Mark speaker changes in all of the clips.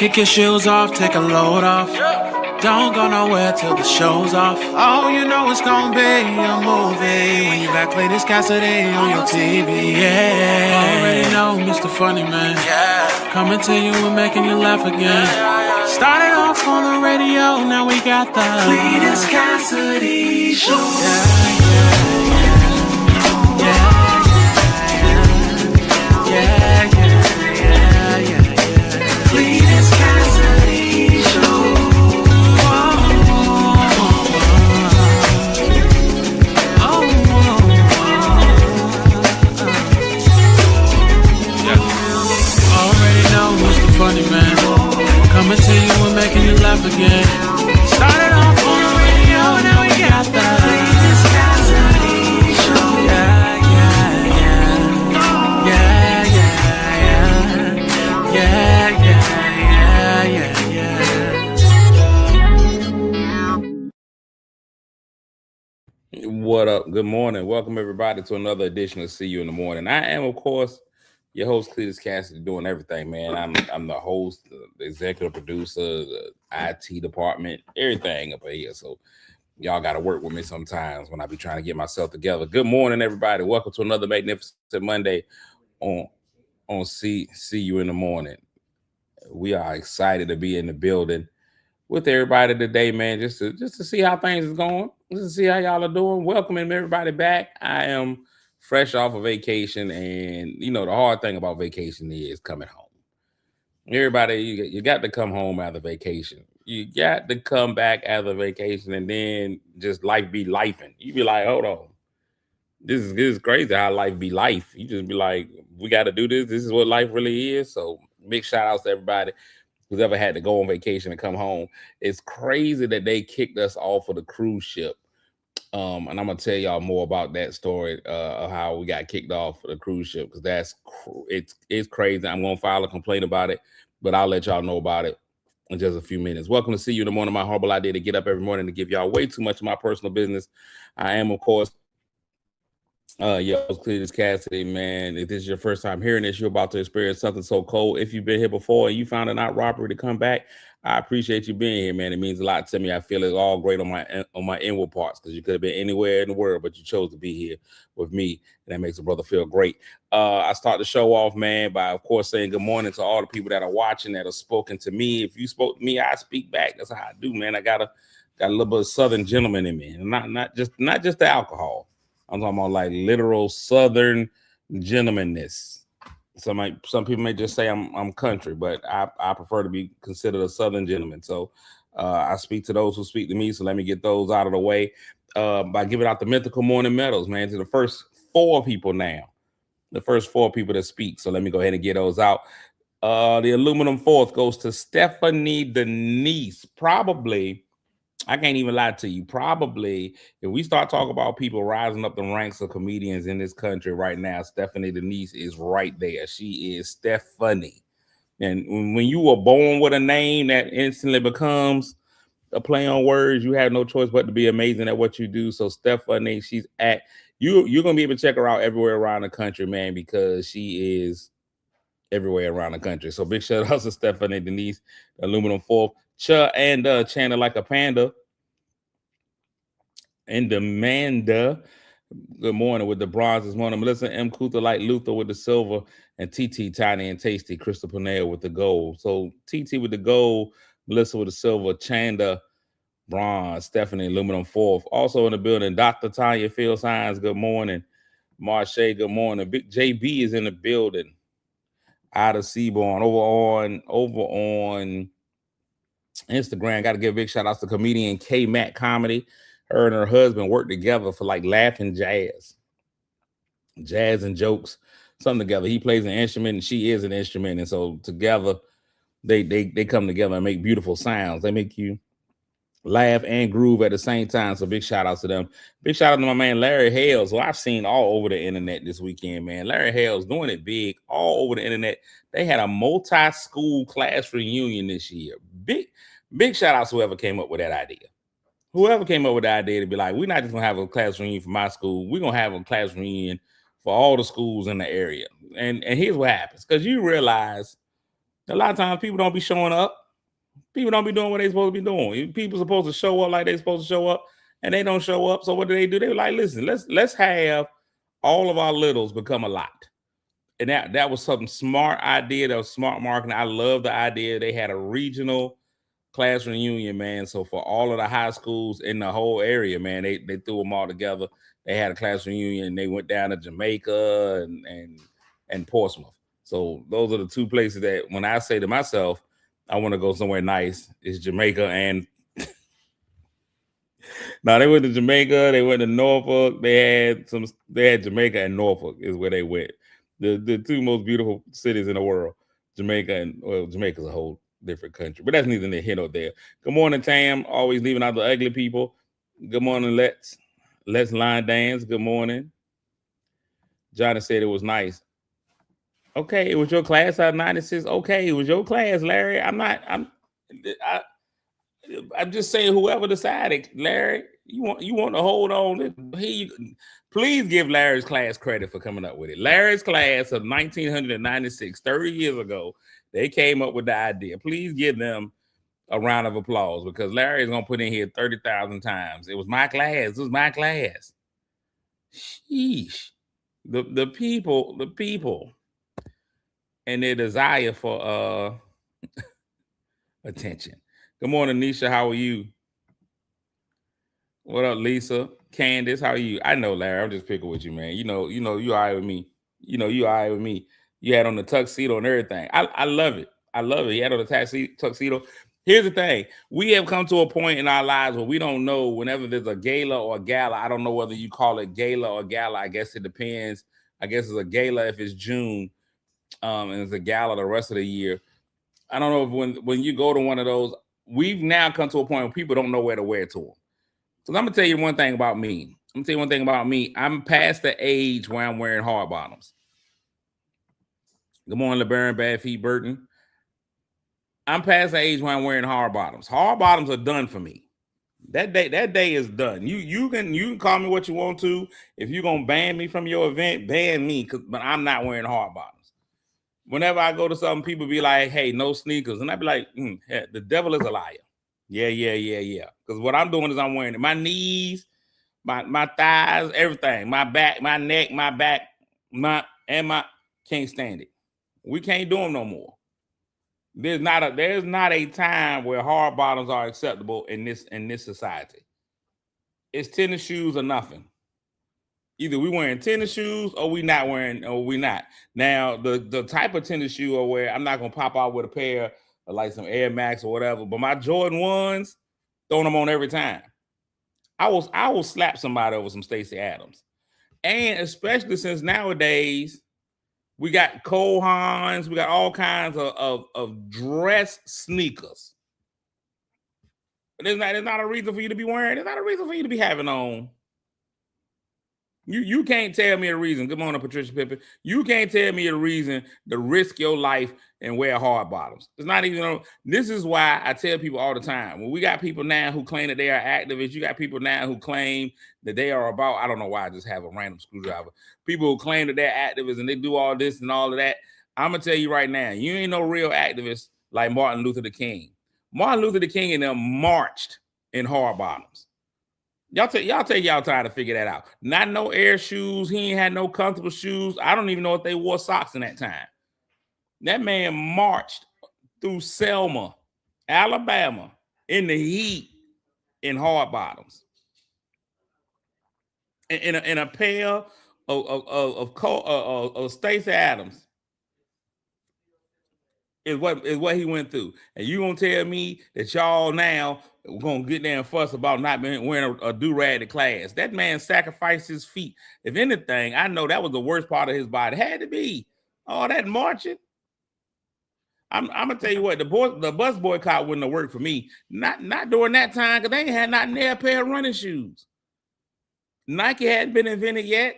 Speaker 1: Kick your shoes off, take a load off. Don't go nowhere till the show's off. Oh, you know it's gonna be a movie when you got Cletus Cassidy on your TV. Yeah, already know Mr. Funny Man. Yeah, coming to you and making you laugh again. Started off on the radio, now we got the Cletus Cassidy Show. Cletus Cassidy Show. Already know Mr. Funny Man. Coming to you and making you laugh again. Started off on the radio, now we got the Cletus Cassidy Show.
Speaker 2: What up? Good morning. Welcome everybody to another edition of See You in the Morning. I am, of course, your host, Cletus Cassidy, doing everything, man. I'm the host, the executive producer, the IT department, everything up here. So y'all got to work with me sometimes when I be trying to get myself together. Good morning, everybody. Welcome to another magnificent Monday on See You in the Morning. We are excited to be in the building with everybody today, man, just to see how things is going, just to see how y'all are doing. Welcoming everybody back. I am fresh off of vacation, and you know the hard thing about vacation is coming home. Everybody, you got to come home after vacation. You got to come back after vacation, and then just life be lifing. You be like, hold on, this is crazy how life be life. You just be like, we got to do this. This is what life really is. So big shout outs to everybody who's ever had to go on vacation and come home. It's crazy that they kicked us off of the cruise ship. And I'm gonna tell y'all more about that story of how we got kicked off of the cruise ship, because it's crazy. I'm gonna file a complaint about it, but I'll let y'all know about it in just a few minutes. Welcome to See You in the Morning. My horrible idea to get up every morning to give y'all way too much of my personal business. I am, of course, Cletus Cassidy, man. If this is your first time hearing this, you're about to experience something so cold. If you've been here before and you found it not robbery to come back, I appreciate you being here, man. It means a lot to me. I feel it's all great on my inward parts, because you could have been anywhere in the world, but you chose to be here with me, and that makes a brother feel great. I start the show off, man, by of course saying good morning to all the people that are watching, that have spoken to me. If you spoke to me, I speak back. That's how I do, man. I got a little bit of Southern gentleman in me, and not just the alcohol. I'm talking about like literal Southern gentlemanness. Some people may just say I'm country, but I prefer to be considered a Southern gentleman. So I speak to those who speak to me. So let me get those out of the way by giving out the mythical morning medals, man, to the first four people now. The first four people that speak. So let me go ahead and get those out. The aluminum fourth goes to Stephanie Denise. Probably, I can't even lie to you. Probably, if we start talking about people rising up the ranks of comedians in this country right now, Stephanie Denise is right there. She is Stephanie. And when you were born with a name that instantly becomes a play on words, you have no choice but to be amazing at what you do. So Stephanie, she's at you. You're gonna be able to check her out everywhere around the country, man, because she is everywhere around the country. So big shout out to Stephanie Denise, aluminum fourth. Cha and chanting like a panda. And Amanda, good morning with the bronze this morning. Melissa M. Kuther like Luther with the silver, and TT Tiny and Tasty, Crystal Panel with the gold. So TT with the gold, Melissa with the silver, Chanda bronze, Stephanie aluminum fourth. Also in the building, Dr. Tanya Field Signs, good morning. Marche, good morning. Big JB is in the building. Out of Seaborn, over on Instagram. Got to give a big shout out to comedian K Matt Comedy. Her and her husband work together for like laughing jazz and jokes, something together. He plays an instrument and she is an instrument, and so together they come together and make beautiful sounds. They make you laugh and groove at the same time. So big shout out to them. Big shout out to my man Larry Hales, who I've seen all over the internet this weekend, man. Larry Hales doing it big all over the internet. They had a multi-school class reunion this year. Big shout out to whoever came up with that idea. Whoever came up with the idea to be like, we're not just gonna have a class reunion for my school, we're gonna have a class reunion for all the schools in the area. And here's what happens, because you realize A lot of times people don't be showing up. People don't be doing what they supposed to be doing. People supposed to show up like they supposed to show up, and they don't show up. So what do? They were like, listen, let's have all of our littles become a lot. And that was something smart idea. That was smart marketing. I love the idea. They had a regional class reunion, man. So for all of the high schools in the whole area, man, they threw them all together. They had a class reunion. And they went down to Jamaica and Portsmouth. So those are the two places that when I say to myself, I want to go somewhere nice, is Jamaica and now they went to Jamaica, they went to Norfolk, they had Jamaica and Norfolk is where they went. The two most beautiful cities in the world. Jamaica and Jamaica's a whole different country, but that's neither here nor there. Good morning, Tam. Always leaving out the ugly people. Good morning, Let's Line Dance. Good morning. Johnny said it was nice. Okay, it was your class out of 96. Okay, it was your class, Larry. I'm just saying whoever decided, Larry, you want to hold on. Please give Larry's class credit for coming up with it. Larry's class of 1996, 30 years ago, they came up with the idea. Please give them a round of applause because Larry is going to put in here 30,000 times. It was my class. It was my class. Sheesh. The people and their desire for attention. Good morning, Nisha. How are you? What up, Lisa? Candace, how are you? I know, Larry. I'm just picking with you, man. You know, you all right with me. You all right with me. You had on the tuxedo and everything. I love it. I love it. He had on the tuxedo. Here's the thing. We have come to a point in our lives where we don't know whenever there's a gala or a gala. I don't know whether you call it gala or gala. I guess it depends. I guess it's a gala if it's June, and it's a gala the rest of the year. I don't know if when you go to one of those, we've now come to a point where people don't know where to wear to them. So I'm gonna tell you one thing about me. I'm past the age where I'm wearing hard bottoms. Good morning, LeBaron, Bad Feet Burton. I'm past the age where I'm wearing hard bottoms. Hard bottoms are done for me. That day is done. You can call me what you want to. If you're gonna ban me from your event, ban me. But I'm not wearing hard bottoms. Whenever I go to something, people be like, "Hey, no sneakers," and I be like, "The devil is a liar." Yeah. Because what I'm doing is I'm wearing it. My knees, my thighs, everything, my back, my neck, my back, can't stand it. We can't do them no more. There's not a time where hard bottoms are acceptable in this society. It's tennis shoes or nothing. Either we wearing tennis shoes or we not wearing, or we not. Now the type of tennis shoe I wear, I'm not gonna pop out with a pair of like some Air Max or whatever. But my Jordan 1s, throwing them on every time. I will slap somebody over some Stacey Adams. And especially since nowadays we got Cole Haans, we got all kinds of dress sneakers. But there's not a reason for you to be wearing. There's not a reason for you to be having on. You can't tell me a reason. Good morning, Patricia Pippen. You can't tell me a reason to risk your life and wear hard bottoms. It's not even. This is why I tell people all the time. When we got people now who claim that they are activists, you got people now who claim that they are about. I don't know why I just have a random screwdriver. People who claim that they're activists and they do all this and all of that. I'm gonna tell you right now, you ain't no real activist like Martin Luther King. Martin Luther King and them marched in hard bottoms. Y'all take y'all time to figure that out. Not no air shoes. He ain't had no comfortable shoes. I don't even know if they wore socks in that time. That man marched through Selma, Alabama, in the heat in hard bottoms, in a pair of Stacey Adams. Is what he went through. And you gonna tell me that y'all now gonna get there and fuss about not wearing a do-rag to class? That man sacrificed his feet. If anything, I know that was the worst part of his body. It had to be all that marching. I'm gonna tell you what, the bus boycott wouldn't have worked for me. Not during that time, because they ain't had not near a pair of running shoes. Nike hadn't been invented yet.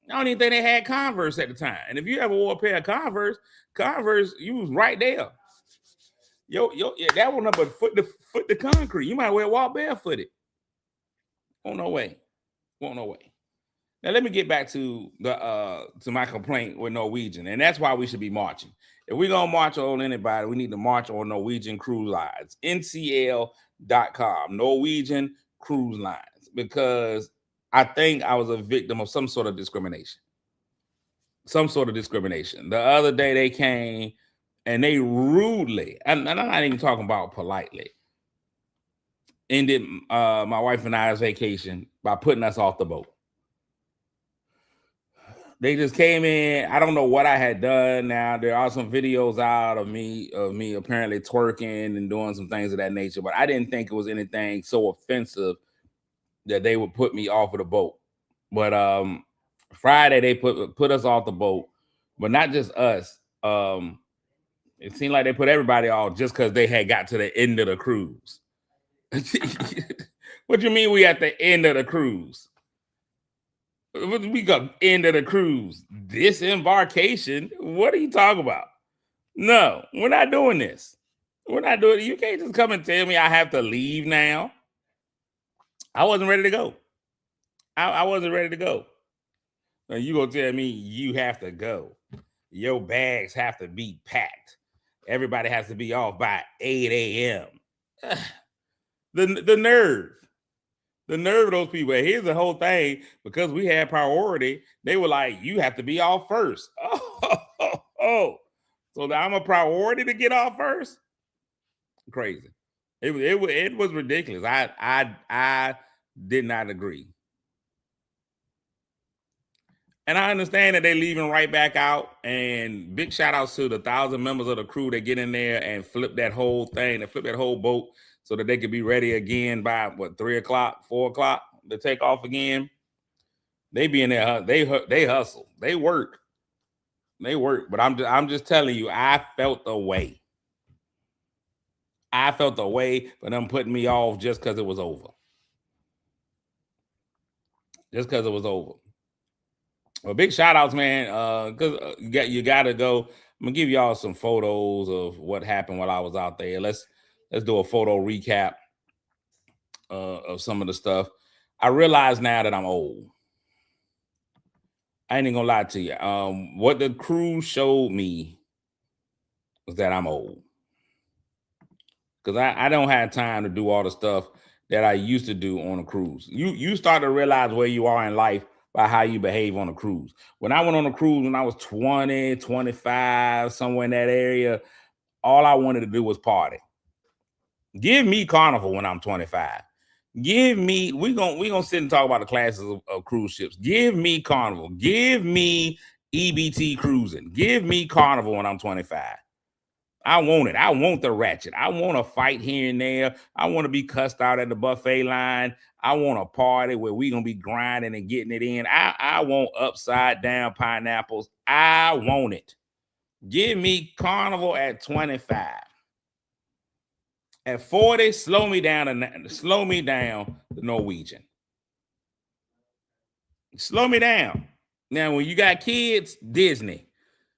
Speaker 2: I don't even think they had Converse at the time. And if you ever wore a pair of Converse, you was right there. Yo, yeah, that one up but foot to concrete. You might walk barefooted. Won't no way. Now let me get back to my complaint with Norwegian, and that's why we should be marching. If we're gonna march on anybody, we need to march on Norwegian Cruise Lines. NCL.com, Norwegian Cruise Lines, because I think I was a victim of some sort of discrimination. Some sort of discrimination. The other day they came and they rudely, and I'm not even talking about politely, ended my wife and I's vacation by putting us off the boat. They just came in. I don't know what I had done. Now there are some videos out of me apparently twerking and doing some things of that nature, but I didn't think it was anything so offensive that they would put me off of the boat. But Friday they put us off the boat, but not just us. It seemed like they put everybody off just because they had got to the end of the cruise. What you mean we at the end of the cruise? We got end of the cruise. Disembarkation? What are you talking about? No, we're not doing this. We're not doing it. You can't just come and tell me I have to leave now. I wasn't ready to go. I wasn't ready to go. Now you gonna tell me you have to go. Your bags have to be packed. Everybody has to be off by 8 a.m. The nerve. The nerve of those people. Here's the whole thing. Because we had priority, they were like, you have to be off first. Oh. So I'm a priority to get off first? Crazy. It was ridiculous. I did not agree. And I understand that they're leaving right back out. And big shout outs to the 1,000 members of the crew that get in there and flip that whole thing, and flip that whole boat so that they could be ready again by 3 o'clock, 4 o'clock to take off again. They be in there, they hustle, they work. But I'm just telling you, I felt the way. I felt the way for them putting me off just because it was over. Just because it was over. Well, big shout outs, man. Because you gotta go. I'm gonna give y'all some photos of what happened while I was out there. Let's do a photo recap of some of the stuff. I realize now that I'm old. I ain't even gonna lie to you. What the cruise showed me was that I'm old. Because I don't have time to do all the stuff that I used to do on a cruise. You start to realize where you are in life by how you behave on a cruise. When I went on a cruise when I was 20, 25, somewhere in that area, all I wanted to do was party. Give me Carnival when I'm 25. Give me, we're gonna sit and talk about the classes of cruise ships. Give me Carnival. Give me EBT cruising. Give me Carnival when I'm 25. I want it. I want the ratchet. I want to fight here and there. I want to be cussed out at the buffet line. I want a party where we're going to be grinding and getting it in. I want upside down pineapples. I want it. Give me Carnival at 25. At 40, slow me down the Norwegian. Slow me down. Now, when you got kids, Disney.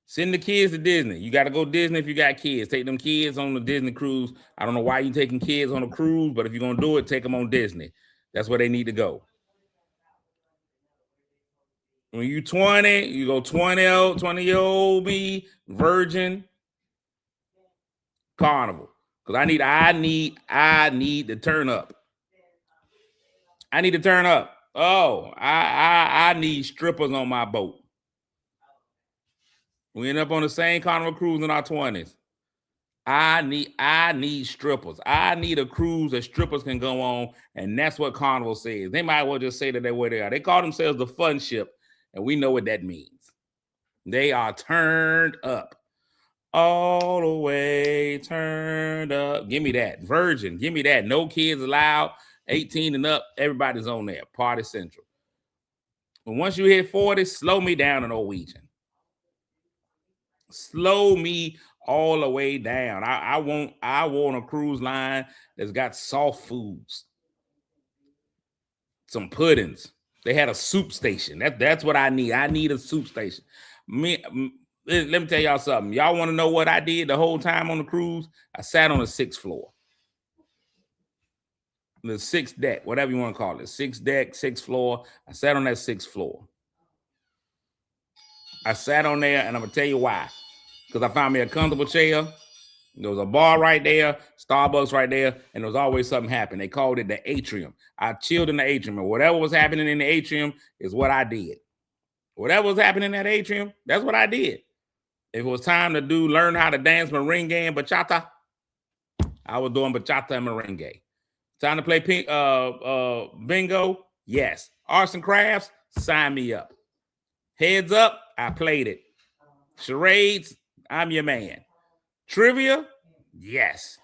Speaker 2: Send the kids to Disney. You got to go Disney if you got kids. Take them kids on the Disney cruise. I don't know why you taking kids on a cruise, but if you're going to do it, take them on Disney. That's where they need to go. When you 20, you go 20-year-old me, virgin, Carnival. Because I need to turn up. I need to turn up. Oh, I need strippers on my boat. We end up on the same Carnival cruise in our 20s. I need strippers. I need a cruise that strippers can go on, and that's what Carnival says. They might well just say that they're where they are. They call themselves the fun ship, and we know what that means. They are turned up. All the way turned up. Give me that. Virgin. Give me that. No kids allowed. 18 and up. Everybody's on there. Party Central. But once you hit 40, slow me down in Norwegian. Slow me all the way down. I want a cruise line that's got soft foods, some puddings. They had a soup station. That's what I need. I need a soup station. Let me tell y'all something. Y'all want to know what I did the whole time on the cruise? I sat on the 6th floor. The 6th deck, whatever you want to call it. 6th deck, 6th floor. I sat on that 6th floor. I sat on there, and I'm going to tell you why. because I found me a comfortable chair. There was a bar right there, Starbucks right there, and there was always something happening. They called it the atrium. I chilled in the atrium, and whatever was happening in the atrium is what I did. Whatever was happening in that atrium, that's what I did. If it was time to learn how to dance merengue and bachata, I was doing bachata and merengue. Time to play bingo, yes. Arts and crafts, sign me up. Heads up, I played it. Charades, I'm your man. Trivia, yes.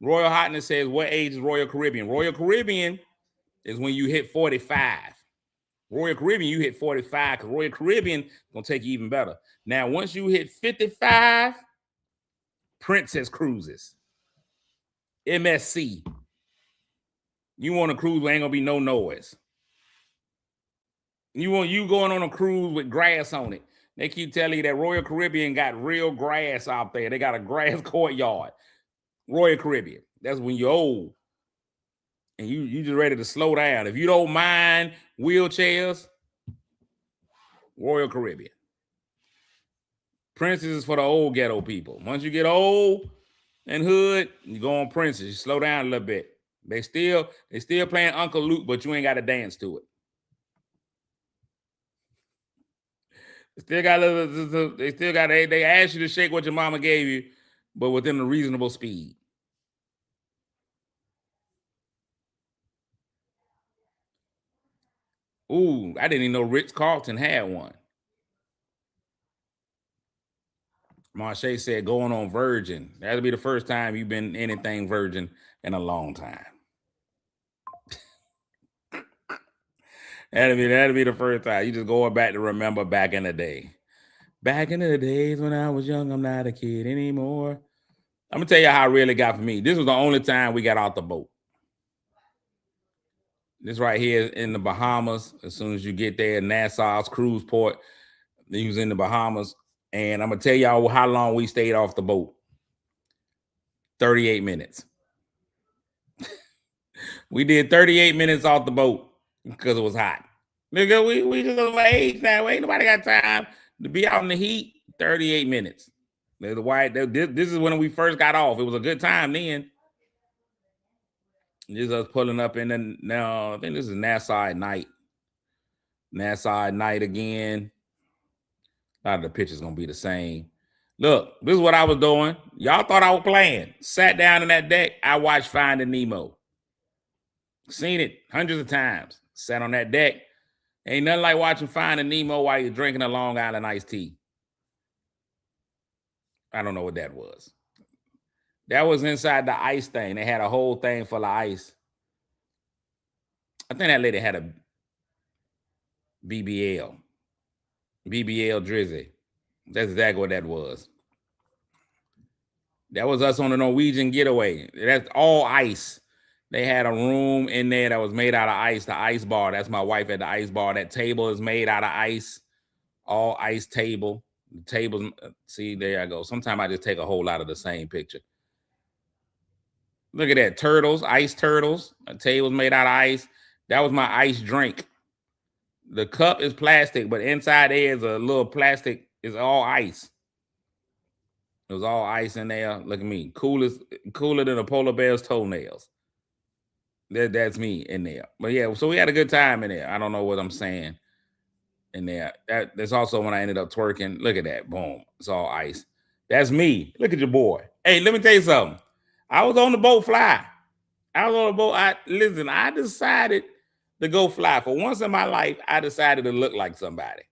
Speaker 2: Royal Hotness says, what age is Royal Caribbean? Royal Caribbean is when you hit 45. Royal Caribbean, you hit 45, because Royal Caribbean is going to take you even better. Now, once you hit 55, Princess Cruises. MSC. You want a cruise where ain't going to be no noise. You going on a cruise with grass on it. They keep telling you that Royal Caribbean got real grass out there. They got a grass courtyard. Royal Caribbean. That's when you're old. And you just ready to slow down. If you don't mind wheelchairs, Royal Caribbean. Princess is for the old ghetto people. Once you get old and hood, you go on Princess. You slow down a little bit. They still playing Uncle Luke, but you ain't got to dance to it. They ask you to shake what your mama gave you, but within a reasonable speed. Ooh, I didn't even know Ritz-Carlton had one. Marche said going on Virgin. That'll be the first time you've been anything Virgin in a long time. That'll be the first time. You just going back to remember back in the day. Back in the days when I was young, I'm not a kid anymore. I'm gonna tell you how it really got for me. This was the only time we got off the boat. This right here in the Bahamas. As soon as you get there, Nassau's cruise port, he was in the Bahamas. And I'm gonna tell y'all how long we stayed off the boat. 38 minutes. We did 38 minutes off the boat because it was hot. Nigga, we just over age now. Ain't nobody got time to be out in the heat. 38 minutes. This is when we first got off. It was a good time then. This is us pulling up in the now. I think this is Nassau at night. Nassau at night again. A lot of the pictures gonna be the same. Look, this is what I was doing. Y'all thought I was playing. Sat down in that deck. I watched Finding Nemo. Seen it hundreds of times. Sat on that deck. Ain't nothing like watching Finding Nemo while you're drinking a Long Island iced tea. I don't know what that was. That was inside the ice thing. They had a whole thing full of ice. I think that lady had a BBL Drizzy. That's exactly what that was. That was us on a Norwegian getaway. That's all ice. They had a room in there that was made out of ice, the ice bar. That's my wife at the ice bar. That table is made out of ice, all ice table. The tables, see, there I go. Sometimes I just take a whole lot of the same picture. Look at that, turtles, ice turtles. A table's made out of ice. That was my ice drink. The cup is plastic, but inside there is a little plastic. It's all ice. It was all ice in there. Look at me, cooler than a polar bear's toenails. That's me in there. But yeah, so we had a good time in there. I don't know what I'm saying in there. That's also when I ended up twerking. Look at that, boom. It's all ice. That's me. Look at your boy. Hey, let me tell you something. I was on the boat fly. I was on the boat. I decided to go fly. For once in my life, I decided to look like somebody.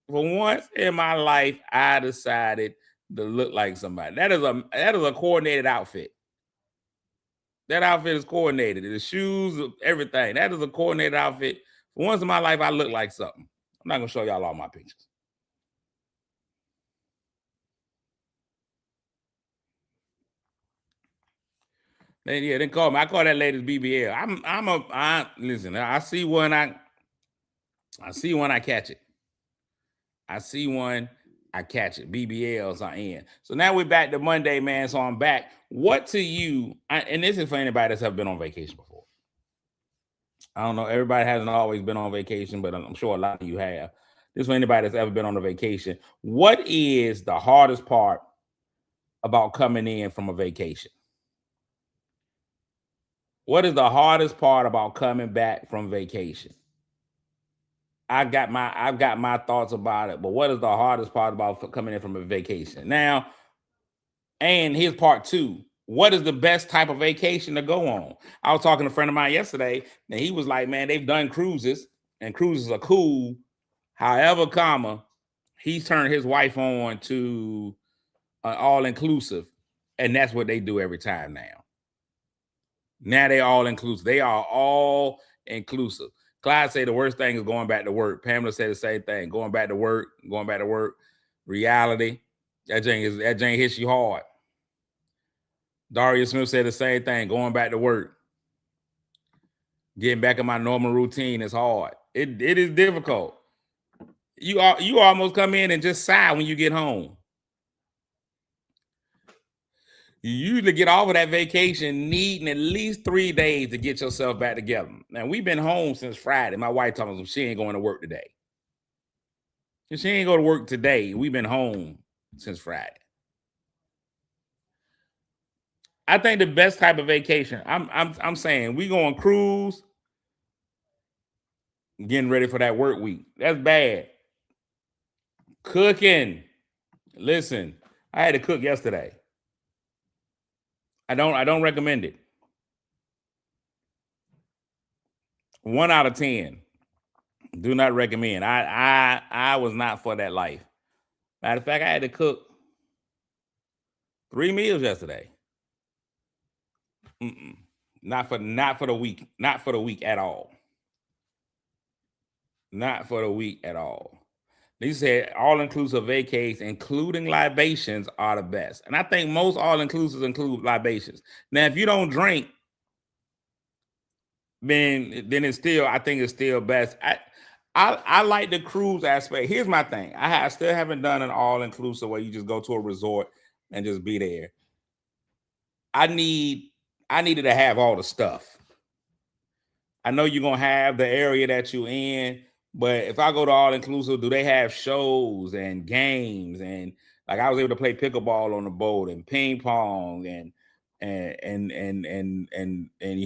Speaker 2: For once in my life, I decided to look like somebody. That is a coordinated outfit. That outfit is coordinated. The shoes, everything. That is a coordinated outfit. For once in my life, I look like something. I'm not gonna show y'all all my pictures. Yeah, they call me. I call that lady's BBL. Listen. I see one. I see one. I catch it. I see one. I catch it. BBLs are in. So now we're back to Monday, man. So I'm back. What to you? And this is for anybody that's ever been on vacation before. I don't know. Everybody hasn't always been on vacation, but I'm sure a lot of you have. This for anybody that's ever been on a vacation. What is the hardest part about coming in from a vacation? What is the hardest part about coming back from vacation? I've got my thoughts about it, but what is the hardest part about coming in from a vacation? Now, and here's part two. What is the best type of vacation to go on? I was talking to a friend of mine yesterday, and he was like, man, they've done cruises, and cruises are cool. However, he's turned his wife on to an all-inclusive, and that's what they do every time now. Now they all inclusive. They are all inclusive. Clyde said the worst thing is going back to work. Pamela said the same thing. Going back to work. Reality. That Jane hits you hard. Daria Smith said the same thing. Going back to work. Getting back in my normal routine is hard. It is difficult. You almost come in and just sigh when you get home. You usually get off of that vacation needing at least 3 days to get yourself back together. Now, we've been home since Friday. My wife told me she ain't going to work today. If she ain't going to work today, we've been home since Friday. I think the best type of vacation, I'm saying we go on cruise, getting ready for that work week. That's bad. Cooking. Listen, I had to cook yesterday. I don't recommend it. 1 out of 10. Do not recommend. I was not for that life. Matter of fact, I had to cook 3 meals yesterday. Not for the week. Not for the week at all. Not for the week at all. They said all-inclusive vacays, including libations, are the best. And I think most all-inclusives include libations. Now, if you don't drink, then it's still, I think it's still best. I like the cruise aspect. Here's my thing. I still haven't done an all-inclusive where you just go to a resort and just be there. I needed to have all the stuff. I know you're going to have the area that you're in, but if I go to all-inclusive, do they have shows and games? And like I was able to play pickleball on the boat and ping pong and you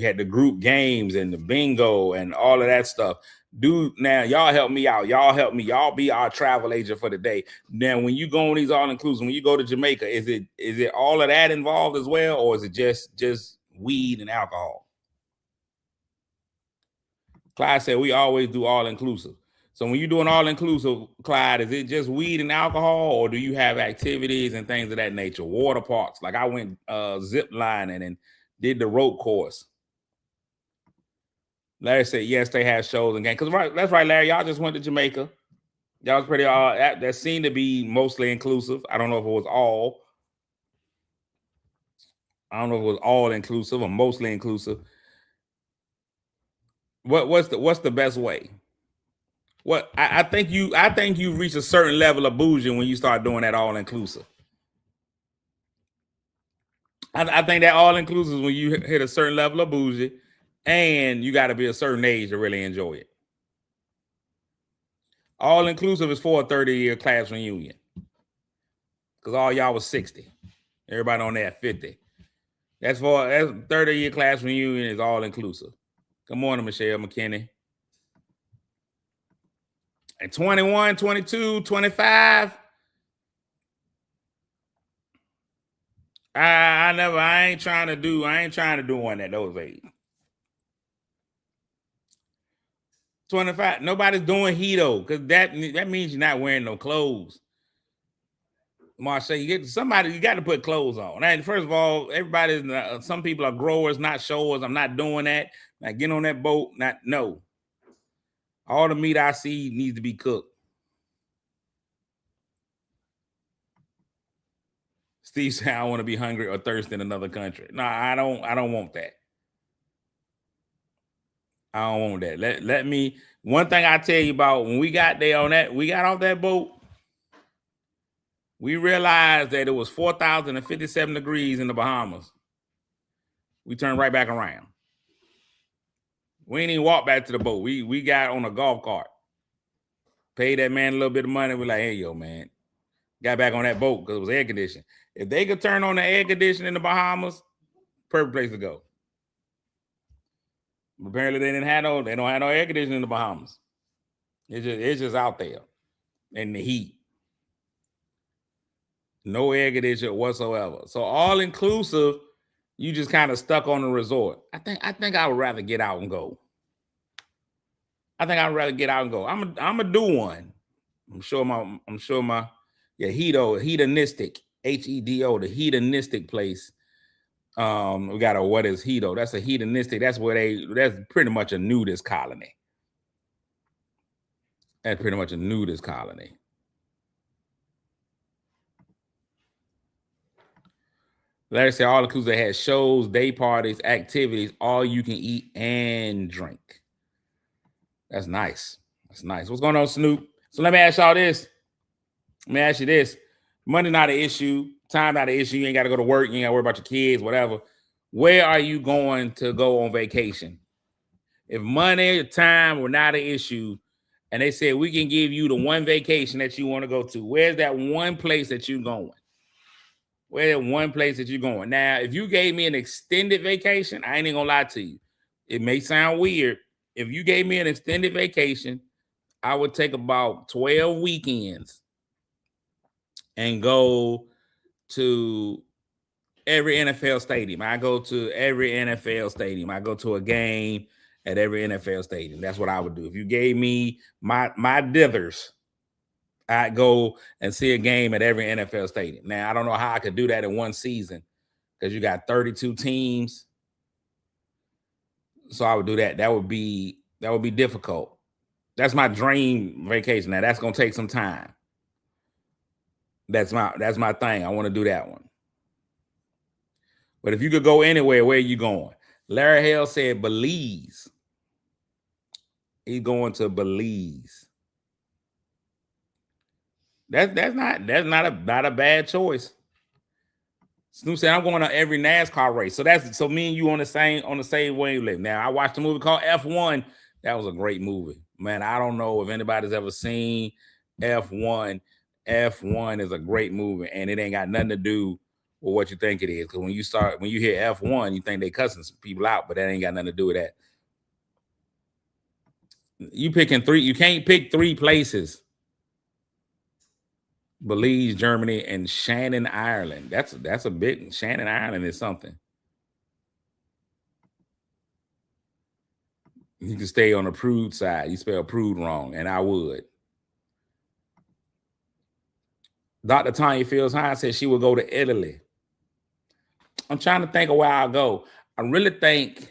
Speaker 2: had the group games and the bingo and all of that stuff. Dude, now y'all help me out. Y'all be our travel agent for the day. Now, when you go on these all-inclusive, when you go to Jamaica, is it all of that involved as well, or is it just weed and alcohol? Clyde said we always do all-inclusive. So when you're doing all-inclusive, Clyde, is it just weed and alcohol, or do you have activities and things of that nature? Water parks, like I went zip lining and did the rope course. Larry said yes, they have shows and games. Because that's right, Larry. Y'all just went to Jamaica. Y'all was pretty. That seemed to be mostly inclusive. I don't know if it was all. I don't know if it was all inclusive or mostly inclusive. What's the best way? What I think you reach a certain level of bougie when you start doing that all inclusive. I think that all inclusive is when you hit a certain level of bougie, and you got to be a certain age to really enjoy it. All inclusive is for a 30-year class reunion, because all y'all was 60. Everybody on there 50. That's 30-year class reunion is all inclusive. Good morning, Michelle McKinney. And 21, 22, 25. I ain't trying to do one at those age. 25. Nobody's doing heato, because that means you're not wearing no clothes. Marsha, you got to put clothes on. And first of all, some people are growers, not showers. I'm not doing that. Like, get on that boat. No. All the meat I see needs to be cooked. Steve said, I don't want to be hungry or thirsty in another country. No, I don't want that. I don't want that. Let me. One thing I tell you about when we got off that boat, we realized that it was 4,057 degrees in the Bahamas. We turned right back around. We didn't even walk back to the boat. We got on a golf cart. Paid that man a little bit of money. We're like, hey, yo, man, got back on that boat because it was air conditioned. If they could turn on the air conditioning in the Bahamas, perfect place to go. Apparently, they don't have no air conditioning in the Bahamas. It's just out there in the heat. No air conditioner whatsoever. So all inclusive, you just kind of stuck on the resort. I think I would rather get out and go. I'm gonna do one. I'm sure my hedonistic, HEDO, the hedonistic place. We got what is Hedo? That's a hedonistic. That's pretty much a nudist colony. That's pretty much a nudist colony. Larry said all inclusive, they had shows, day parties, activities, all you can eat and drink. That's nice. That's nice. What's going on, Snoop? So let me ask y'all this. Let me ask you this. Money not an issue. Time not an issue. You ain't got to go to work. You ain't got to worry about your kids, whatever. Where are you going to go on vacation? If money or time were not an issue, and they said we can give you the one vacation that you want to go to, where's that one place that you're going? Where's that one place that you're going? Now, if you gave me an extended vacation, I ain't even gonna lie to you. It may sound weird. If you gave me an extended vacation, I would take about 12 weekends and go to every NFL stadium. I go to every NFL stadium. I go to a game at every NFL stadium. That's what I would do. If you gave me my dithers, I'd go and see a game at every NFL stadium. Now, I don't know how I could do that in one season because you got 32 teams. So I would do that. That would be difficult. That's my dream vacation. Now, that's going to take some time. That's my thing. I want to do that one. But if you could go anywhere, where are you going? Larry Hale said Belize. He's going to Belize. That's not a bad choice. Snoop said I'm going to every NASCAR race. So me and you on the same wavelength. Now I watched a movie called F1. That was a great movie. Man, I don't know if anybody's ever seen F1. F1 is a great movie, and it ain't got nothing to do with what you think it is. Because when you hear F1, you think they cussing people out, but that ain't got nothing to do with that. You picking three, you can't pick three places. Belize, Germany, and Shannon, Ireland. That's a big Shannon, Ireland is something. You can stay on the prude side. You spell prude wrong, and I would. Dr. Tanya Fields Hines said she would go to Italy. I'm trying to think of where I'll go. I really think,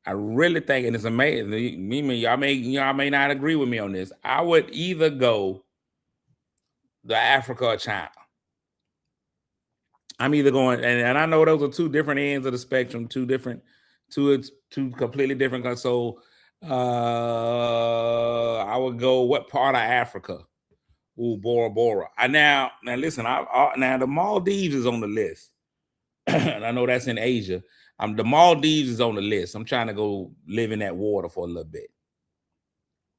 Speaker 2: and it's amazing. Y'all may not agree with me on this. I would either go to Africa or China. I'm either going, and I know those are two different ends of the spectrum, two completely different. So I would go, what part of Africa? Ooh, Bora Bora. Now listen, now the Maldives is on the list. And I know that's in Asia. The Maldives is on the list. I'm trying to go live in that water for a little bit.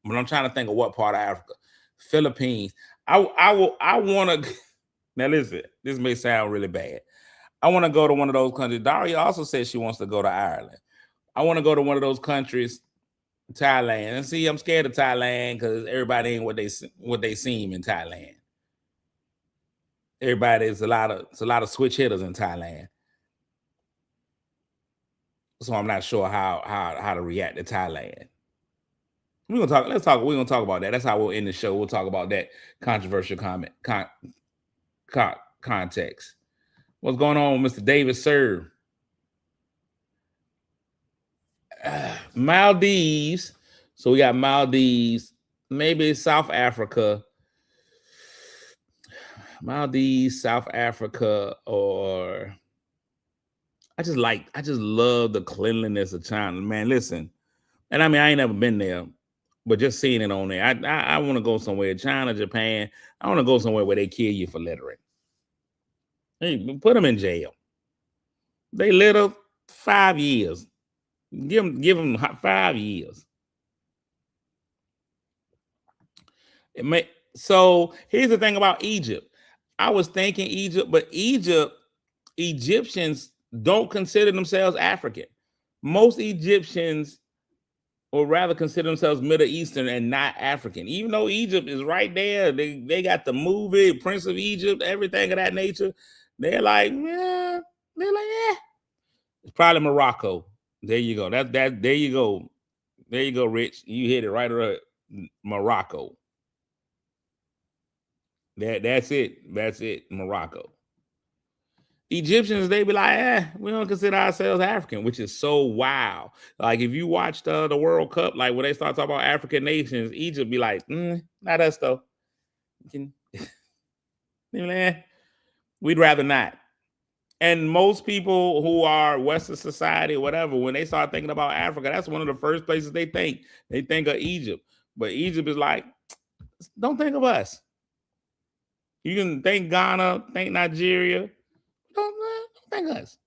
Speaker 2: But I'm trying to think of what part of Africa. Philippines. I want to. Now listen, this may sound really bad. I want to go to one of those countries. Daria also says she wants to go to Ireland. I want to go to one of those countries, Thailand. And see, I'm scared of Thailand because everybody ain't what they seem in Thailand. It's a lot of switch hitters in Thailand. So I'm not sure how to react to Thailand. We're gonna talk about that. That's how we'll end the show. We'll talk about that controversial context. What's going on with Mr. David Sir? Maldives. So we got Maldives, maybe South Africa. Maldives, South Africa, or I just love the cleanliness of China. Man, listen. And I mean, I ain't never been there, but just seeing it on there. I want to go somewhere, China, Japan. I want to go somewhere where they kill you for littering. Hey, put them in jail. They litter 5 years. Give them 5 years. So here's the thing about Egypt. I was thinking Egypt, but Egyptians don't consider themselves African. Most Egyptians, or rather, consider themselves Middle Eastern and not African. Even though Egypt is right there, they got the movie Prince of Egypt, everything of that nature. They're like, yeah, It's probably Morocco. There you go. That there you go. There you go, Rich. You hit it right around Morocco. That's it. That's it. Morocco. Egyptians, they be like, we don't consider ourselves African, which is so wild. Like if you watched the World Cup, like when they start talking about African nations, Egypt be like, not us though. We'd rather not. And most people who are Western society or whatever, when they start thinking about Africa, that's one of the first places they think. They think of Egypt. But Egypt is like, don't think of us. You can think Ghana, think Nigeria. Don't think us.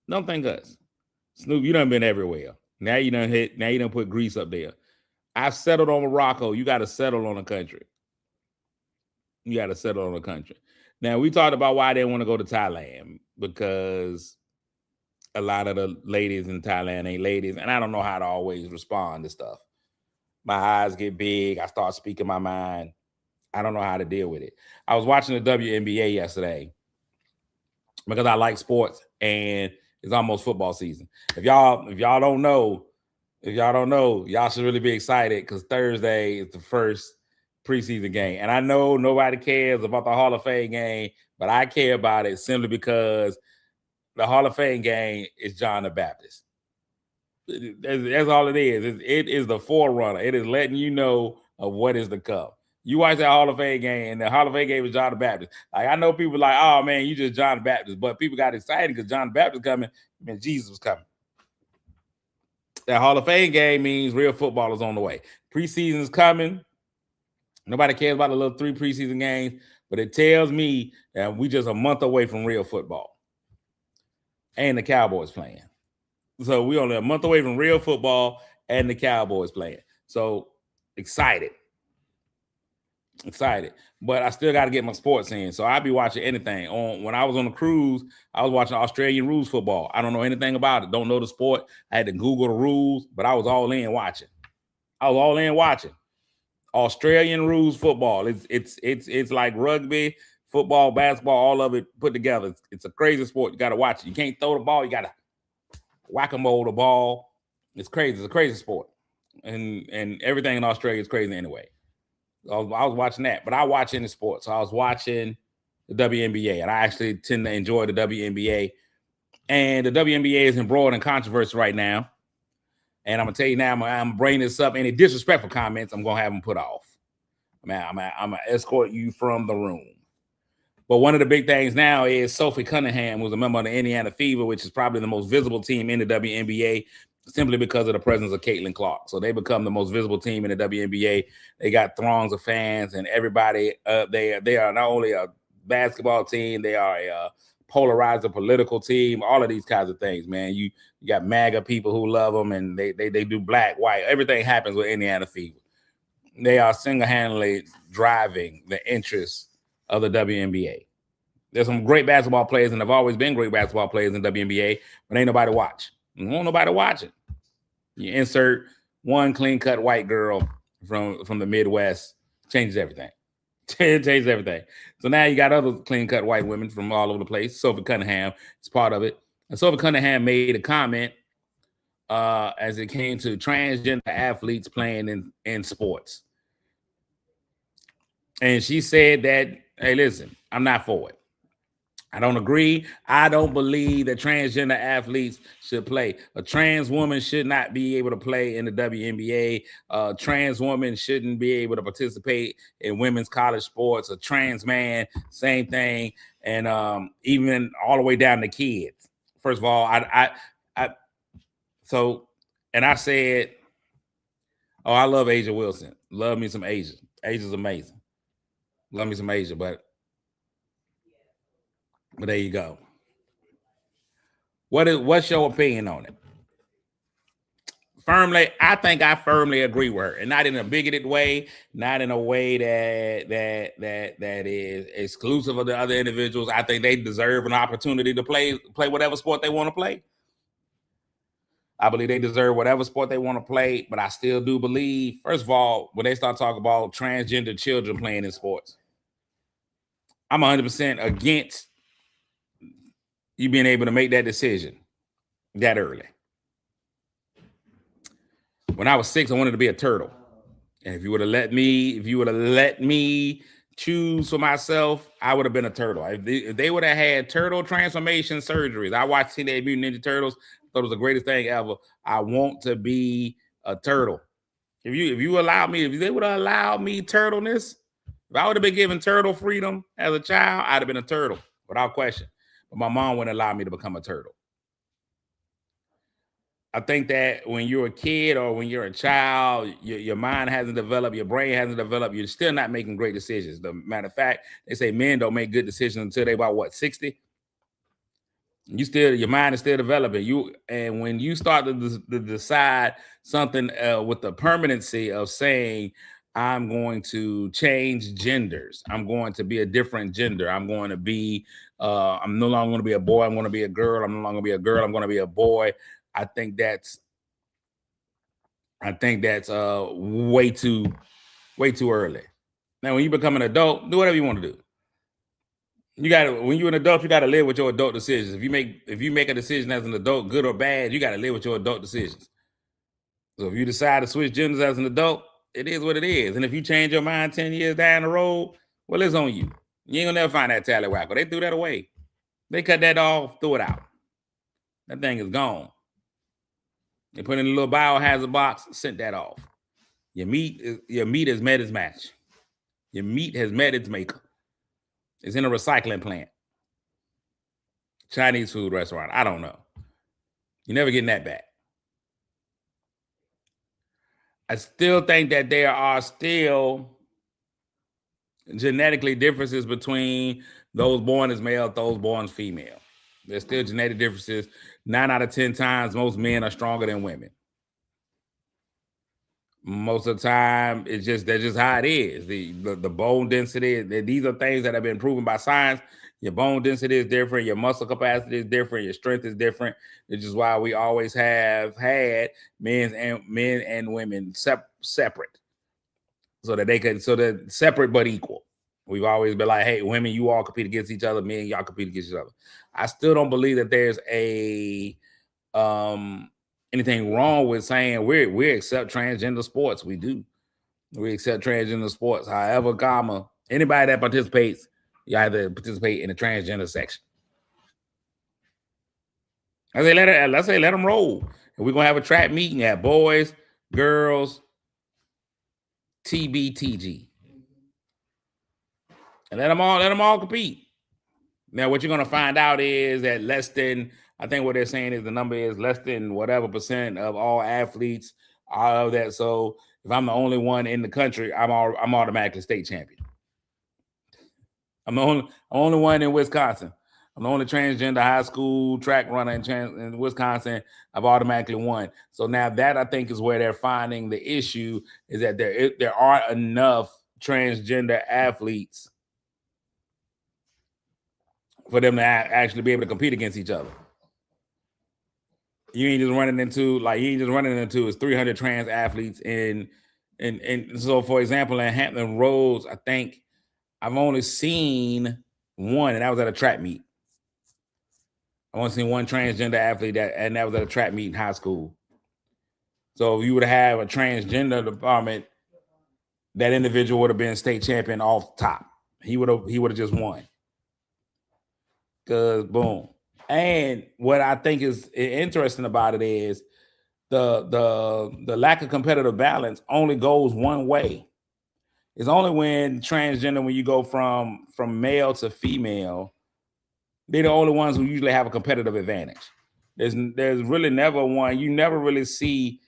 Speaker 2: Don't think us. Snoop, you done been everywhere. Now you done put Greece up there. I've settled on Morocco. You got to settle on a country. You got to settle on a country. Now, we talked about why they want to go to Thailand, because a lot of the ladies in Thailand ain't ladies, and I don't know how to always respond to stuff. My eyes get big. I start speaking my mind. I don't know how to deal with it. I was watching the WNBA yesterday because I like sports, and it's almost football season. If y'all don't know, y'all should really be excited because Thursday is the first preseason game. And I know nobody cares about the Hall of Fame game, but I care about it simply because the Hall of Fame game is John the Baptist. That's all it is. It is the forerunner. It is letting you know of what is to come. You watch that Hall of Fame game, and the Hall of Fame game is John the Baptist. Like, I know people like, oh man, you just John the Baptist, but people got excited because John the Baptist coming, and Jesus was coming. That Hall of Fame game means real football is on the way. Preseason is coming. Nobody cares about the little 3 preseason games, but it tells me that we just a month away from real football. And the Cowboys playing. So we only a month away from real football and the Cowboys playing. So excited. But I still got to get my sports in. So I'll be watching anything. When I was on the cruise, I was watching Australian rules football. I don't know anything about it. Don't know the sport. I had to Google the rules, but I was all in watching. Australian rules football. It's like rugby, football, basketball, all of it put together. It's a crazy sport. You got to watch it. You can't throw the ball. You got to whack-a-mole the ball. It's crazy. It's a crazy sport. And everything in Australia is crazy anyway. I was watching that, but I watch any sports. So I was watching the WNBA, and I actually tend to enjoy the WNBA. And the WNBA is embroiled in controversy right now. And I'm gonna tell you now, I'm bringing this up. Any disrespectful comments, I'm gonna have them put off. I'm gonna escort you from the room. But one of the big things now is Sophie Cunningham was a member of the Indiana Fever, which is probably the most visible team in the WNBA, simply because of the presence of Caitlin Clark. So they become the most visible team in the WNBA. They got throngs of fans, and everybody. They are not only a basketball team, they are a polarizer political team, all of these kinds of things, man. You got MAGA people who love them, and they do black, white. Everything happens with Indiana Fever. They are single-handedly driving the interests of the WNBA. There's some great basketball players, and have always been great basketball players in WNBA, but ain't nobody watch. You won't nobody watch it. You insert one clean-cut white girl from the Midwest, changes everything. It changes everything. So now you got other clean-cut white women from all over the place. Sophie Cunningham is part of it. And Sophie Cunningham made a comment as it came to transgender athletes playing in sports. And she said that, hey, listen, I'm not for it. I don't agree. I don't believe that transgender athletes should play. A trans woman should not be able to play in the WNBA. A trans woman shouldn't be able to participate in women's college sports. A trans man, same thing. And even all the way down to kids. First of all, I said, oh, I love Asia Wilson. Love me some Asia. Asia's amazing. Love me some Asia, but there you go. What's your opinion on it? I think I firmly agree with her, and not in a bigoted way, not in a way that is exclusive of the other individuals. I think they deserve an opportunity to play whatever sport they want to play. I believe they deserve whatever sport they want to play, but I still do believe, first of all, when they start talking about transgender children playing in sports, I'm 100% against you being able to make that decision that early. When I was 6, I wanted to be a turtle. And if you would have let me choose for myself, I would have been a turtle. If they would have had turtle transformation surgeries, I watched Teenage Mutant Ninja Turtles. Thought it was the greatest thing ever. I want to be a turtle. If they would have allowed me turtleness, if I would have been given turtle freedom as a child, I'd have been a turtle without question. But my mom wouldn't allow me to become a turtle. I think that when you're a kid or when you're a child, your mind hasn't developed, your brain hasn't developed, you're still not making great decisions. The matter of fact, they say men don't make good decisions until they're about 60. Your mind is still developing. And when you start to decide something with the permanency of saying, I'm going to change genders, I'm going to be a different gender, I'm going to be, I'm no longer going to be a boy, I'm going to be a girl, I'm no longer going to be a girl, I'm going to be a boy. I think that's way too early. Now, when you become an adult, do whatever you want to do. When you're an adult, you gotta live with your adult decisions. If you make a decision as an adult, good or bad, you gotta live with your adult decisions. So if you decide to switch genders as an adult, it is what it is. And if you change your mind 10 years down the road, well, it's on you. You ain't gonna never find that tallywhacker. They threw that away. They cut that off, threw it out. That thing is gone. They put it in a little biohazard box, sent that off. Your meat has met its match. Your meat has met its maker. It's in a recycling plant. Chinese food restaurant. I don't know. You're never getting that back. I still think that there are still genetically differences between those born as male, those born as female. There's still genetic differences. 9 out of 10 times, most men are stronger than women. Most of the time, that's just how it is. The bone density, these are things that have been proven by science. Your bone density is different. Your muscle capacity is different. Your strength is different. Which is why we always have had men and women separate, so that separate but equal. We've always been like, hey, women, you all compete against each other. Men, y'all compete against each other. I still don't believe that there's anything wrong with saying we accept transgender sports. We do. We accept transgender sports. However, anybody that participates, you either participate in the transgender section. Let's say let them roll. And we're gonna have a track meeting at boys, girls, TBTG. And let them all compete. Now, what you're gonna find out is that I think what they're saying is the number is less than whatever % of all athletes are of that. So if I'm the only one in the country, I'm automatically state champion. I'm the only one in Wisconsin. I'm the only transgender high school track runner in Wisconsin. I've automatically won. So now that I think is where they're finding the issue is that there aren't enough transgender athletes for them to actually be able to compete against each other. You ain't just running into is 300 trans athletes and so, for example, in Hampton Roads, I think I've only seen one, and that was at a track meet. I only seen one transgender athlete and that was at a track meet in high school. So if you would have a transgender department, that individual would have been state champion off the top. He would have just won. Cause boom. And what I think is interesting about it is the lack of competitive balance only goes one way. It's only when you go from male to female, they're the only ones who usually have a competitive advantage. There's really never one. You never really see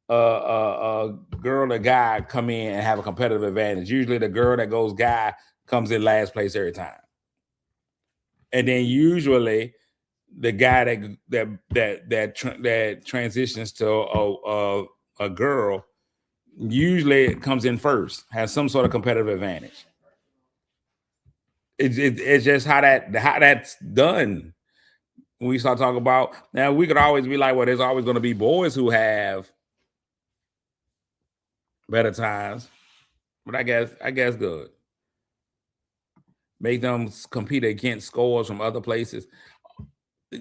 Speaker 2: a girl or guy come in and have a competitive advantage. Usually the girl that goes guy comes in last place every time. And then usually the guy that transitions to a girl usually comes in first, has some sort of competitive advantage. It's just how that's done. When we start talking about, now we could always be like, well, there's always going to be boys who have better times, but I guess good. Make them compete against scores from other places,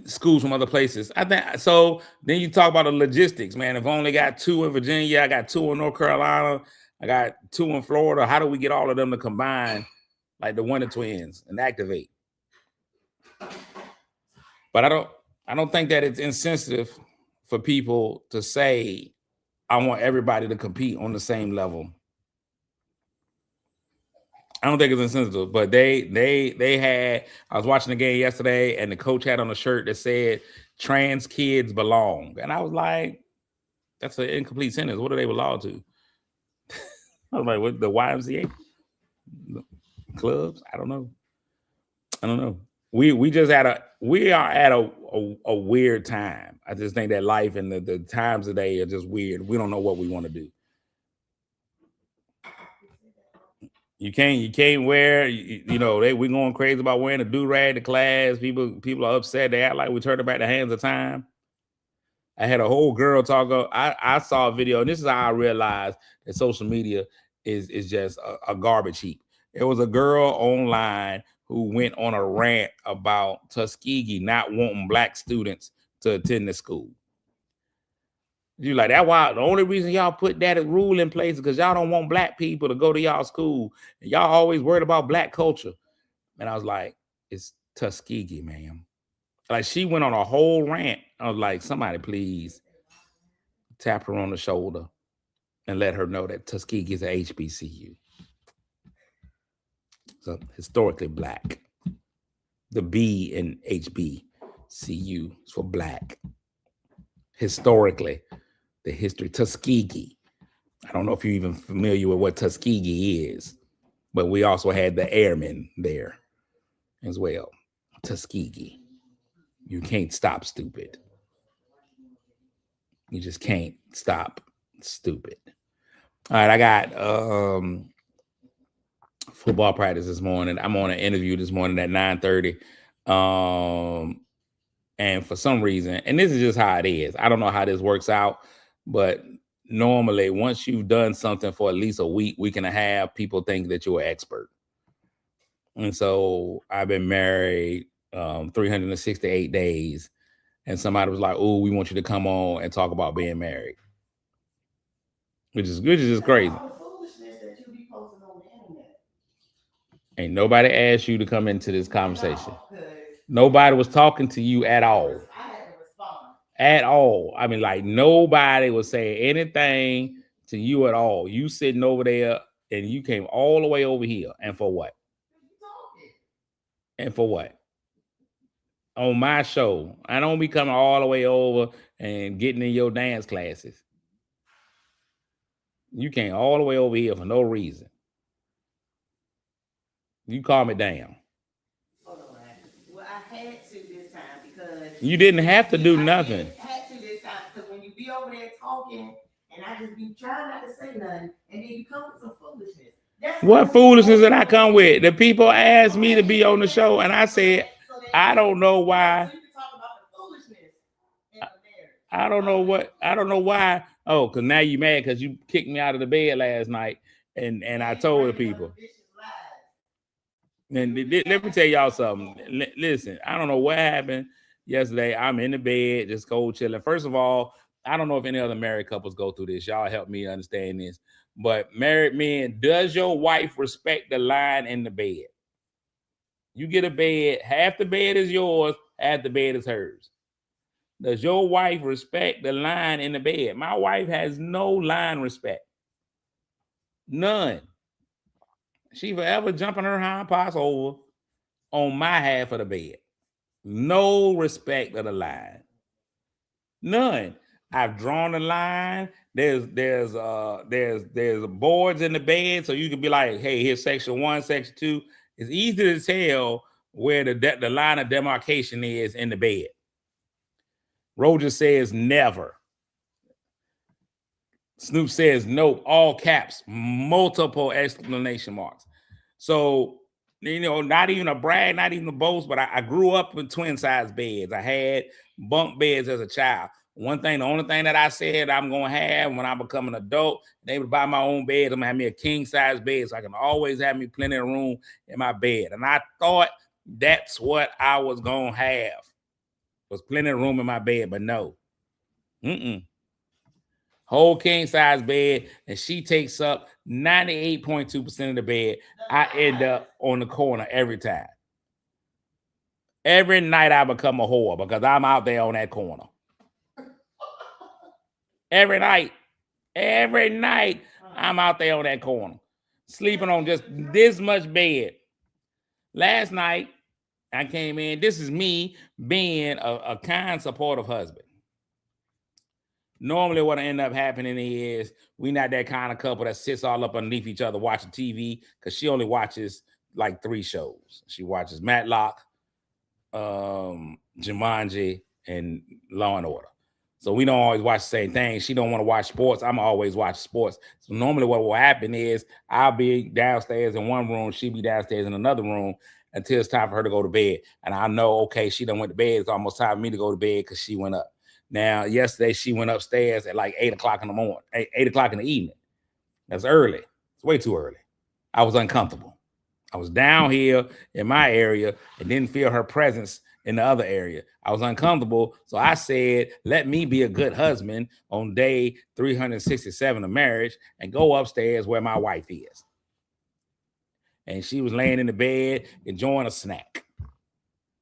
Speaker 2: schools from other places. I think so. Then you talk about the logistics, man. If I only got 2 in Virginia, I got 2 in North Carolina, I got 2 in Florida. How do we get all of them to combine like the Wonder Twins and activate? But I don't think that it's insensitive for people to say, I want everybody to compete on the same level. I don't think it's insensitive, but they had, I was watching the game yesterday and the coach had on a shirt that said trans kids belong. And I was like, that's an incomplete sentence. What do they belong to? I was like, what, the YMCA clubs? I don't know. We are at a weird time. I just think that life and the times today are just weird. We don't know what we want to do. You can't wear, we going crazy about wearing a do-rag to class. People are upset. They act like we turned it back the hands of time. I had a whole girl talk. I saw a video, and this is how I realized that social media is just a garbage heap. There was a girl online who went on a rant about Tuskegee not wanting black students to attend the school. You like that? Why the only reason y'all put that rule in place is because y'all don't want black people to go to y'all school, and y'all always worried about black culture. And I was like, it's Tuskegee, ma'am. Like, she went on a whole rant. I was like, somebody please tap her on the shoulder and let her know that Tuskegee is a HBCU. So historically black. The B in HBCU is for black. Historically, the history, Tuskegee. I don't know if you're even familiar with what Tuskegee is, but we also had the airmen there as well. Tuskegee. You can't stop stupid. You just can't stop stupid. All right, I got football practice this morning. I'm on an interview this morning at 9:30. And for some reason, and this is just how it is, I don't know how this works out, but normally once you've done something for at least a week and a half, people think that you're an expert. And so I've been married 368 days, and somebody was like, oh, we want you to come on and talk about being married, which is just crazy. Ain't nobody asked you to come into this conversation. Nobody was talking to you at all. I had to respond. At all. I mean, like, nobody was saying anything to you at all. You sitting over there and you came all the way over here. And for what? And for what? On my show. I don't be coming all the way over and getting in your dance classes. You came all the way over here for no reason. You calm it down. Hold on. Well, I had to this time because you didn't have to do nothing. I had to this time because when you be over there talking and I just be trying not to say nothing, and then you come with some foolishness. What foolishness did I come with? The people asked me to be on the show, and I said, I don't know why. I don't know what. I don't know why. Oh, because now you mad because you kicked me out of the bed last night, and I told the people. And let me tell y'all something. Listen, I don't know what happened yesterday. I'm in the bed, just cold chilling. First of all, I don't know if any other married couples go through this. Y'all help me understand this. But married men, does your wife respect the line in the bed? You get a bed, half the bed is yours, half the bed is hers. Does your wife respect the line in the bed? My wife has no line respect. None. She forever jumping her hind parts over on my half of the bed. No respect of the line. None. I've drawn the line. There's boards in the bed, so you can be like, hey, here's section 1, section 2. It's easy to tell where the line of demarcation is in the bed. Roger says never. Snoop says nope, all caps, multiple exclamation marks. So, not even a brag, not even a boast, but I grew up with twin size beds. I had bunk beds as a child. The only thing that I said I'm going to have when I become an adult, and able to buy my own bed, I'm going to have me a king size bed so I can always have me plenty of room in my bed. And I thought that's what I was going to have, was plenty of room in my bed, but no. Whole king size bed, and she takes up 98.2% of the bed. I end up on the corner every time. Every night I become a whore because I'm out there on that corner. Every night I'm out there on that corner, sleeping on just this much bed. Last night I came in. This is me being a kind, supportive husband. Normally what end up happening is we not that kind of couple that sits all up underneath each other watching TV, because she only watches like 3 shows. She watches Matlock, Jumanji, and Law and Order. So we don't always watch the same thing. She don't want to watch sports. I'm always watch sports. So normally what will happen is I'll be downstairs in one room, she'll be downstairs in another room until it's time for her to go to bed. And I know, okay, she done went to bed. It's almost time for me to go to bed because she went up. Now, yesterday she went upstairs at like 8 o'clock in the morning, 8 o'clock in the evening. That's early. It's way too early. I was uncomfortable. I was down here in my area and didn't feel her presence in the other area. I was uncomfortable. So I said, let me be a good husband on day 367 of marriage and go upstairs where my wife is. And she was laying in the bed enjoying a snack.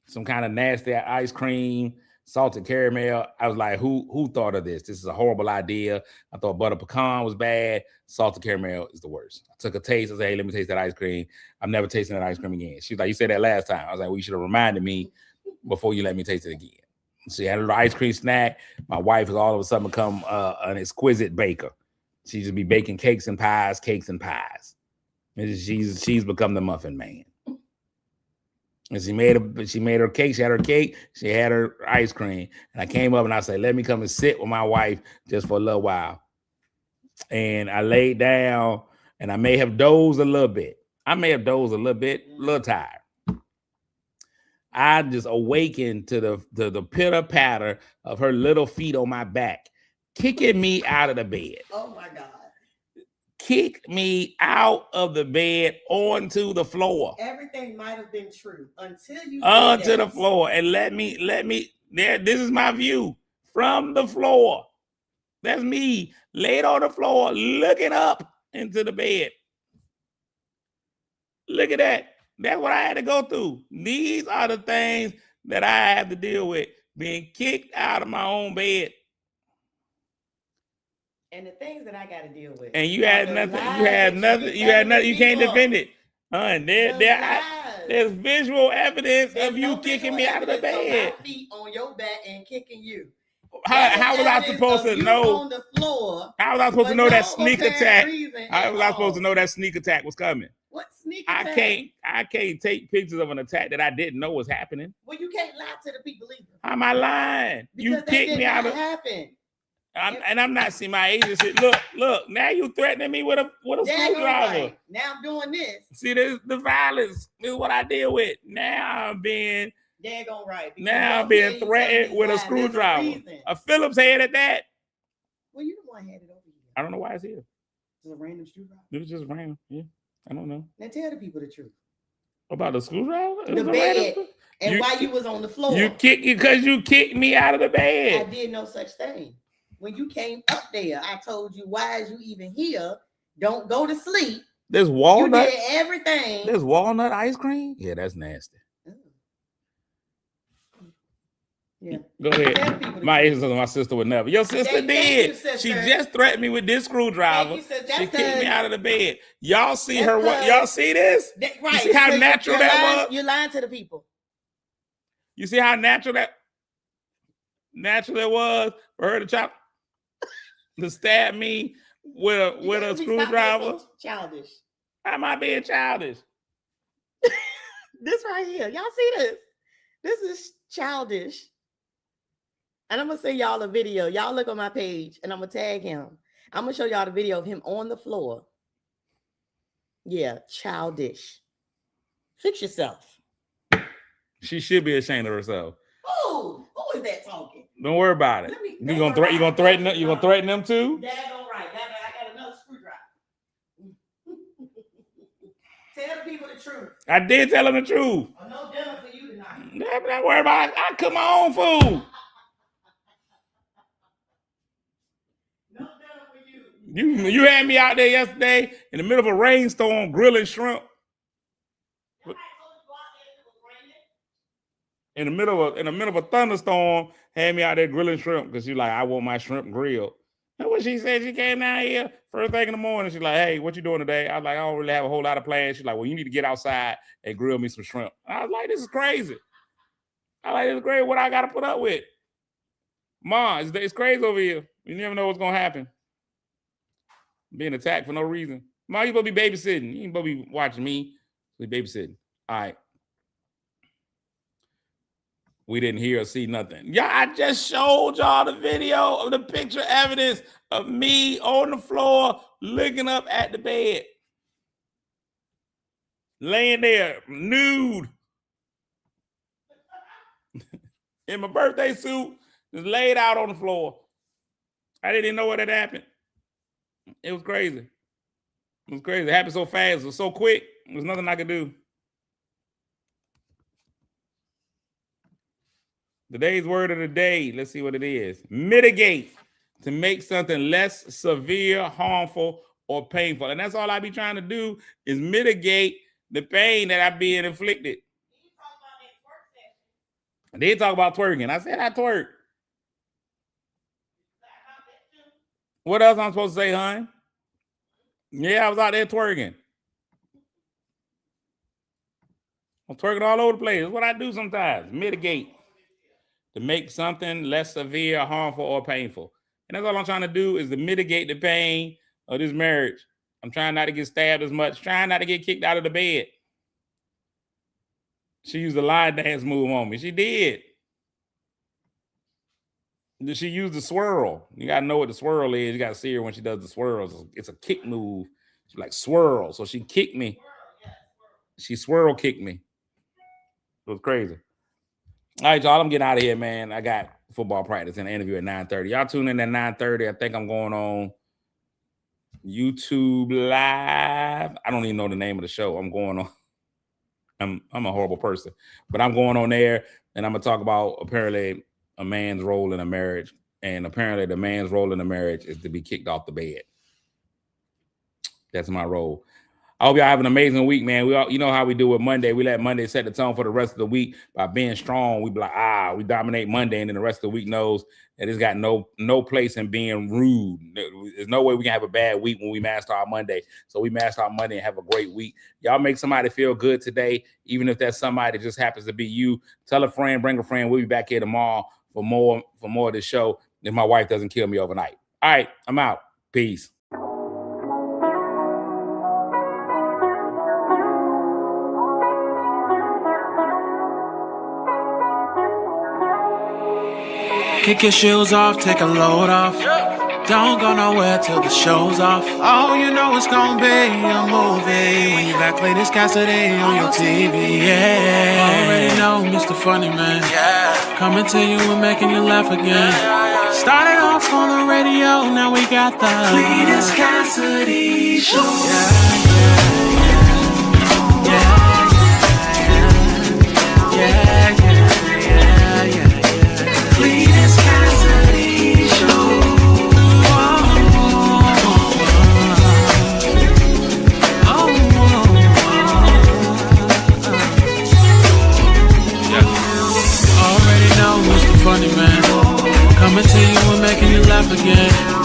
Speaker 2: Some kind of nasty ice cream, salted caramel. I was like, who thought of this? This is a horrible idea. I thought butter pecan was bad. Salted caramel is the worst. I took a taste. I said, hey, let me taste that ice cream. I'm never tasting that ice cream again. She was like, you said that last time. I was like, well, you should have reminded me before you let me taste it again. She had a little ice cream snack. My wife has all of a sudden become an exquisite baker. She just be baking cakes and pies. And she's become the muffin man. And she made her cake. She had her cake. She had her ice cream. And I came up and I said, let me come and sit with my wife just for a little while. And I laid down and I may have dozed a little bit. A little tired. I just awakened to the pitter patter of her little feet on my back, kicking me out of the bed.
Speaker 3: Oh my God.
Speaker 2: Kicked me out of the bed onto the floor.
Speaker 3: Everything might have been true until you
Speaker 2: onto the floor. And let me there. This is my view from the floor. That's me laid on the floor, looking up into the bed. Look at that. That's what I had to go through. These are the things that I have to deal with, being kicked out of my own bed.
Speaker 3: And the things that I got to deal with.
Speaker 2: And you had nothing. You can't defend it. There's visual evidence of you kicking me out of the bed.
Speaker 3: My feet on your back and kicking you.
Speaker 2: How was I supposed to know?
Speaker 3: On the floor.
Speaker 2: How was I supposed to know that sneak attack? How was I supposed to know that sneak attack was coming?
Speaker 3: What sneak attack?
Speaker 2: I can't take pictures of an attack that I didn't know was happening.
Speaker 3: Well, you can't lie to the people either.
Speaker 2: How am I lying?
Speaker 3: Because
Speaker 2: you kicked me out of. And I'm not seeing my agent say, look, now you threatening me with a screwdriver.
Speaker 3: Right. Now I'm doing this.
Speaker 2: See, this the violence. This is what I deal with. Now I'm being
Speaker 3: right.
Speaker 2: Now I'm being threatened with a screwdriver. A Phillips head at that.
Speaker 3: Well, you the one had it over here.
Speaker 2: I don't know why it's here.
Speaker 3: It's a random screwdriver.
Speaker 2: It was just random. Yeah. I don't know.
Speaker 3: Now tell the people the truth.
Speaker 2: About the screwdriver?
Speaker 3: The bed. And why you was on the floor.
Speaker 2: Because you kicked me out of the bed.
Speaker 3: I did no such thing. When you came up there, I told you, why is you even here? Don't go to sleep.
Speaker 2: There's walnut.
Speaker 3: You did everything.
Speaker 2: There's walnut ice cream? Yeah, that's nasty.
Speaker 3: Yeah.
Speaker 2: Go ahead. My sister would never. Your sister did. She just threatened me with this screwdriver. She kicked me out of the bed. Y'all see her? What? Y'all see this?
Speaker 3: Right.
Speaker 2: You see how natural that was?
Speaker 3: You're lying to the people.
Speaker 2: You see how natural it was for her to stab me with a screwdriver?
Speaker 3: Childish.
Speaker 2: How am I being childish?
Speaker 3: This right here. Y'all see this? This is childish. And I'm gonna send y'all a video. Y'all look on my page and I'm gonna tag him. I'm gonna show y'all the video of him on the floor. Yeah, childish. Fix yourself.
Speaker 2: She should be ashamed of herself.
Speaker 3: Oh, who is that talking?
Speaker 2: Don't worry about it. You gonna threaten them? You gonna threaten them too?
Speaker 3: That's all right. I got another screwdriver. Tell the people the truth.
Speaker 2: I did tell them the truth.
Speaker 3: No dinner for you tonight.
Speaker 2: Don't worry about it. I cook my own food.
Speaker 3: No dinner for you.
Speaker 2: You had me out there yesterday in the middle of a rainstorm grilling shrimp. In the middle of a thunderstorm, had me out there grilling shrimp because she's like, I want my shrimp grilled. And what she said, she came down here first thing in the morning. She's like, hey, what you doing today? I was like, I don't really have a whole lot of plans. She's like, well, you need to get outside and grill me some shrimp. And I was like, this is crazy. This is crazy. What I got to put up with? Ma, it's crazy over here. You never know what's going to happen. Being attacked for no reason. Ma, you supposed to be babysitting. You ain't supposed to be watching me. Be babysitting. All right. We didn't hear or see nothing. Yeah, I just showed y'all the video of the picture evidence of me on the floor looking up at the bed. Laying there nude. In my birthday suit, just laid out on the floor. I didn't know what had happened. It was crazy. It was crazy. It happened so fast. It was so quick. There was nothing I could do. Today's word of the day, let's see what it is. Mitigate, to make something less severe, harmful, or painful. And that's all I be trying to do is mitigate the pain that I'm being inflicted. I did talk about twerking. I said I twerk. What else I'm supposed to say, hon? Yeah, I was out there twerking. I'm twerking all over the place. That's what I do sometimes. Mitigate. To make something less severe, harmful, or painful. And that's all I'm trying to do is to mitigate the pain of this marriage. I'm trying not to get stabbed as much, trying not to get kicked out of the bed. She used a line dance move on me. She did. She used the swirl. You got to know what the swirl is. You got to see her when she does the swirls. It's a kick move. She's like swirl. So she kicked me. She swirl kicked me. It was crazy. All right, y'all, I'm getting out of here, man. I got football practice and an interview at 9:30. Y'all tune in at 9:30. I think I'm going on YouTube Live. I don't even know the name of the show. I'm going on. I'm a horrible person, but I'm going on there, and I'm going to talk about apparently a man's role in a marriage. And apparently the man's role in a marriage is to be kicked off the bed. That's my role. I hope y'all have an amazing week, man. You know how we do with Monday. We let Monday set the tone for the rest of the week by being strong. We be like, we dominate Monday, and then the rest of the week knows that it's got no place in being rude. There's no way we can have a bad week when we master our Monday. So we master our Monday and have a great week. Y'all make somebody feel good today, even if that somebody just happens to be you. Tell a friend, bring a friend. We'll be back here tomorrow for more of this show if my wife doesn't kill me overnight. All right, I'm out. Peace.
Speaker 1: Kick your shoes off, take a load off. Don't go nowhere till the show's off. Oh, you know it's gonna be a movie when you got Clayton's Cassidy on your TV. Yeah, already know Mr. Funny Man. Yeah, coming to you and making you laugh again. Started off on the radio, now we got the Clayton's Cassidy show. Funny Man, coming to you and making you laugh again.